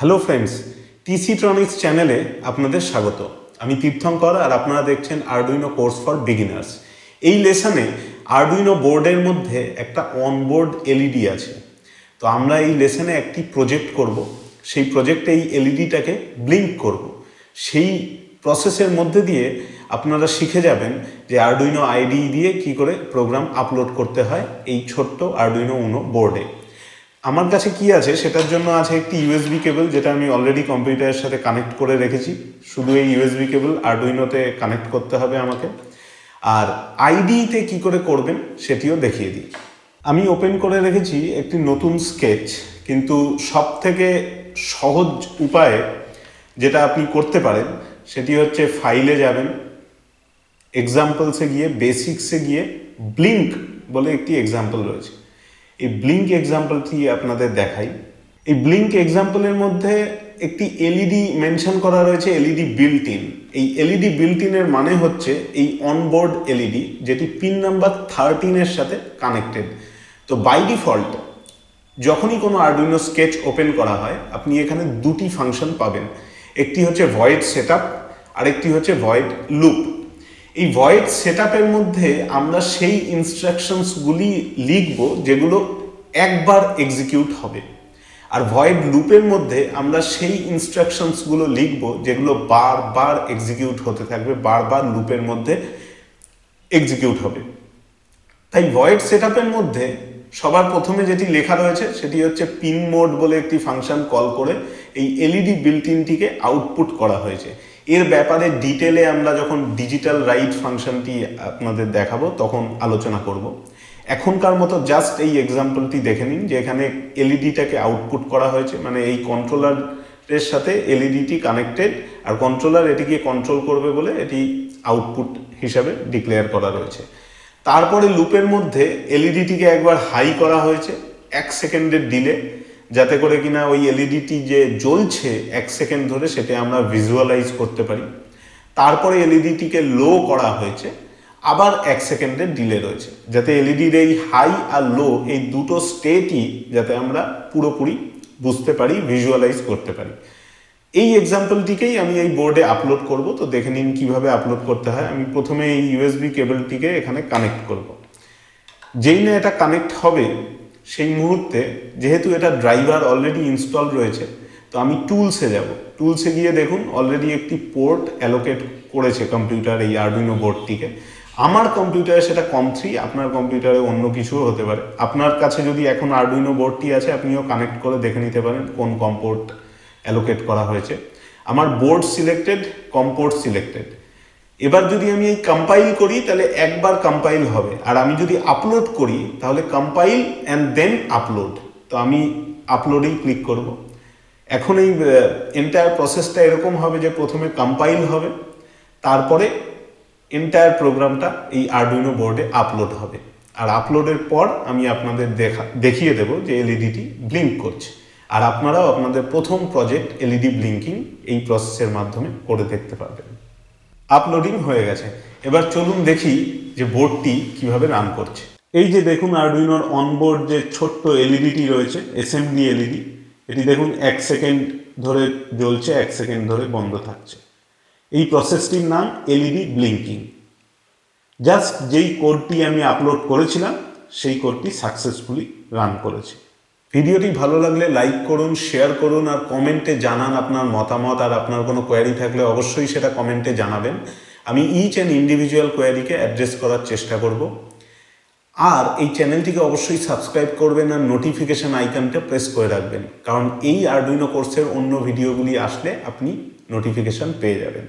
Hello friends, tctronics চ্যানেলে আপনাদের স্বাগত। আমি তীর্থঙ্কর আর আপনারা দেখছেন আরডুইনো কোর্স ফর বিগিনার্স। এই লেসনে আরডুইনো বোর্ডের মধ্যে একটা অনবোর্ড এলইডি আছে। তো আমরা এই লেসনে একটি প্রজেক্ট করব, সেই প্রজেক্টে এই এলইডিটাকে ব্লিঙ্ক করব। সেই প্রসেসের মধ্যে দিয়ে আপনারা শিখে যাবেন যে আরডুইনো আইডি দিয়ে কি করে প্রোগ্রাম আপলোড করতে হয় এই ছোট্ট আরডুইনো উনো বোর্ডে। আমার কাছে কি আছে সেটার জন্য আছে একটি ইউএসবি কেবল, যেটা আমি অলরেডি কম্পিউটারের সাথে কানেক্ট করে রেখেছি। শুধু এই ইউএসবি কেবল আরডুইনোতে কানেক্ট করতে হবে আমাকে। আর আইডিতে কি করে করবেন সেটিও দেখিয়ে দিই। আমি ওপেন করে রেখেছি একটি নতুন স্কেচ, কিন্তু সব থেকে সহজ উপায়ে যেটা আপনি করতে পারেন সেটি হচ্ছে ফাইলে যাবেন, এক্সাম্পলসে গিয়ে বেসিক্সে গিয়ে ব্লিঙ্ক বলে একটি এক্সাম্পল রয়েছে। এই ব্লিঙ্ক এক্সাম্পলটি আপনাদের দেখাই। এই ব্লিঙ্ক এক্সাম্পলের মধ্যে একটি এলইডি মেনশন করা রয়েছে, এলইডি বিল্ট ইন। এই এলইডি বিল্ট ইনের মানে হচ্ছে এই অনবোর্ড এলইডি, যেটি পিন নাম্বার 13-এর সাথে কানেক্টেড। তো বাই ডিফল্ট যখনই কোনো আরডুইনো স্কেচ ওপেন করা হয় আপনি এখানে দুটি ফাংশন পাবেন। একটি হচ্ছে ভয়েড সেটআপ আর একটি হচ্ছে ভয়েড লুপ। এই ভয়েড সেটআপের মধ্যে আমরা সেই ইনস্ট্রাকশনসগুলি লিখব যেগুলো একবার এক্সিকিউট হবে, আর ভয়েড লুপের মধ্যে আমরা সেই ইনস্ট্রাকশনসগুলো লিখব যেগুলো বারবার এক্সিকিউট হতে থাকবে, বারবার লুপের মধ্যে এক্সিকিউট হবে। তাই ভয়েড সেটআপের মধ্যে সবার প্রথমে যেটি লেখা রয়েছে সেটি হচ্ছে পিন মোড বলে একটি ফাংশন কল করে এই এলইডি বিল্ট ইনটিকে আউটপুট করা হয়েছে। এর ব্যাপারে ডিটেলে আমরা যখন ডিজিটাল রাইট ফাংশনটি আপনাদের দেখাবো তখন আলোচনা করব। এখনকার মতো জাস্ট এই এক্সাম্পলটি দেখে নিন যে এখানে এলইডিটাকে আউটপুট করা হয়েছে, মানে এই কন্ট্রোলারের সাথে এলইডিটি কানেক্টেড, আর কন্ট্রোলার এটিকে কন্ট্রোল করবে বলে এটি আউটপুট হিসাবে ডিক্লেয়ার করা রয়েছে। তারপরে লুপের মধ্যে এলইডিটিকে একবার হাই করা হয়েছে 1 সেকেন্ডের ডিলে, যাতে করে কিনা ওই এলইডিটি যে জ্বলছে 1 সেকেন্ড ধরে সেটা আমরা ভিজুয়ালাইজ করতে পারি। তারপরে এলইডিটিকে লো করা হয়েছে আবার 1 সেকেন্ডের ডিলে রয়েছে, যাতে এলইডির এই হাই আর লো এই দুটো স্টেটই যাতে আমরা পুরোপুরি বুঝতে পারি, ভিজুয়ালাইজ করতে পারি। এই এক্সাম্পলটিকেই আমি এই বোর্ডে আপলোড করব। তো দেখে নিন কিভাবে আপলোড করতে হয়। আমি প্রথমে এই ইউএসবি কেবলটিকে এখানে কানেক্ট করব। যেই না এটা কানেক্ট হবে সেই মুহূর্তে, যেহেতু এটা ড্রাইভার অলরেডি ইনস্টল রয়েছে, তো আমি টুলসে যাব। টুলসে গিয়ে দেখুন অলরেডি একটি পোর্ট অ্যালোকেট করেছে কম্পিউটার এই আরডুইনো বোর্ডটিকে। আমার কম্পিউটারে সেটা COM3, আপনার কম্পিউটারে অন্য কিছুও হতে পারে। আপনার কাছে যদি এখন আরডুইনো বোর্ডটি আছে আপনিও কানেক্ট করে দেখে নিতে পারেন কোন কম পোর্ট অ্যালোকেট করা হয়েছে। আমার বোর্ড সিলেক্টেড, কম পোর্ট সিলেক্টেড। এবার যদি আমি এই কম্পাইল করি তাহলে একবার কম্পাইল হবে, আর আমি যদি আপলোড করি তাহলে কম্পাইল অ্যান্ড দেন আপলোড। তো আমি আপলোডেই ক্লিক করব। এখন এই এন্টায়ার প্রসেসটা এরকম হবে যে প্রথমে কম্পাইল হবে, তারপরে এন্টায়ার প্রোগ্রামটা এই আরডুইনো বোর্ডে আপলোড হবে। আর আপলোডের পর আমি আপনাদের দেখিয়ে দেব যে এলইডিটি ব্লিঙ্ক করছে। আর আপনারাও আপনাদের প্রথম প্রজেক্ট এলইডি ব্লিঙ্কিং এই প্রসেসের মাধ্যমে করে দেখতে পারবেন। আপলোডিং হয়ে গেছে। এবার চলুন দেখি যে বোর্ডটি কিভাবে রান করছে। এই যে দেখুন আরডুইনোর অনবোর্ড যে ছোট্ট এলইডিটি রয়েছে, এসএমডি এলইডি, এটি দেখুন 1 সেকেন্ড ধরে জ্বলছে, 1 সেকেন্ড ধরে বন্ধ থাকছে। এই প্রসেসটির নাম এলইডি ব্লিঙ্কিং। জাস্ট যেই কোডটি আমি আপলোড করেছিলাম সেই কোডটি সাকসেসফুলি রান করেছে। ভিডিওটি ভালো লাগলে লাইক করুন, শেয়ার করুন, আর কমেন্টে জানান আপনার মতামত। আর আপনার কোনো কোয়ারি থাকলে অবশ্যই সেটা কমেন্টে জানাবেন। আমি ইচ অ্যান্ড ইন্ডিভিজুয়াল কোয়ারিকে অ্যাড্রেস করার চেষ্টা করব। আর এই চ্যানেলটিকে অবশ্যই সাবস্ক্রাইব করবেন আর নোটিফিকেশান আইকনটা প্রেস করে রাখবেন, কারণ এই আরডুইনো কোর্সের অন্য ভিডিওগুলি আসলে আপনি নোটিফিকেশান পেয়ে যাবেন।